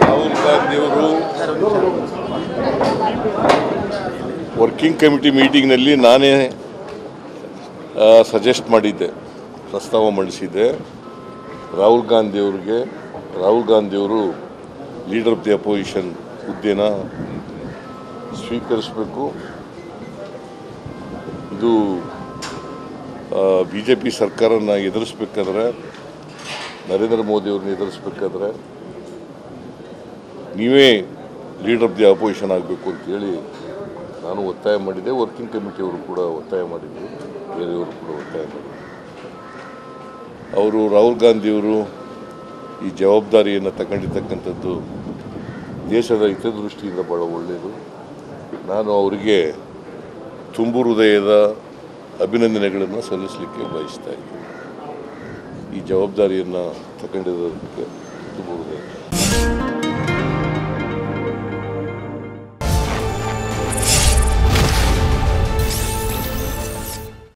ರಾಹುಲ್ ಗಾಂಧಿ ಅವರು working committee ಮೀಟಿಂಗ್ನಲ್ಲಿ ನಾನೇ suggest ಮಾಡಿದ್ದೆ, ಪ್ರಸ್ತಾವ ಮಂಡಿಸಿದ್ದೆ. ರಾಹುಲ್ ಗಾಂಧಿಯವರು ಲೀಡರ್ ಆಫ್ ದಿ ಅಪೋಸಿಷನ್ ಹುದ್ದೆನ ಸ್ವೀಕರಿಸಬೇಕು. ಇದು BJP ಸರ್ಕಾರನ ಎದುರಿಸಬೇಕಾದ್ರೆ, ನರೇಂದ್ರ ಮೋದಿಯವ್ರನ್ನ ಎದುರಿಸಬೇಕಾದ್ರೆ ನೀವೇ ಲೀಡರ್ ಆಫ್ ದಿ ಅಪೋಸಿಷನ್ ಆಗಬೇಕು ಅಂತೇಳಿ ನಾನು ಒತ್ತಾಯ ಮಾಡಿದ್ದೆ. ವರ್ಕಿಂಗ್ ಕಮಿಟಿಯವರು ಕೂಡ ಒತ್ತಾಯ ಮಾಡಿದರು, ಬೇರೆಯವರು ಕೂಡ ಒತ್ತಾಯ ಮಾಡಿದರು. ರಾಹುಲ್ ಗಾಂಧಿಯವರು ಈ ಜವಾಬ್ದಾರಿಯನ್ನು ತಗೊಂಡಿರ್ತಕ್ಕಂಥದ್ದು ದೇಶದ ಹಿತದೃಷ್ಟಿಯಿಂದ ಭಾಳ ಒಳ್ಳೆಯದು. ನಾನು ಅವರಿಗೆ ತುಂಬು ಹೃದಯದ ಅಭಿನಂದನೆಗಳನ್ನು ಸಲ್ಲಿಸಲಿಕ್ಕೆ ಬಯಸ್ತಾ ಇದ್ದೀನಿ. ಈ ಜವಾಬ್ದಾರಿಯನ್ನು ತಗೊಂಡಿದ್ದಕ್ಕೆ ತುಂಬು ಹೃದಯ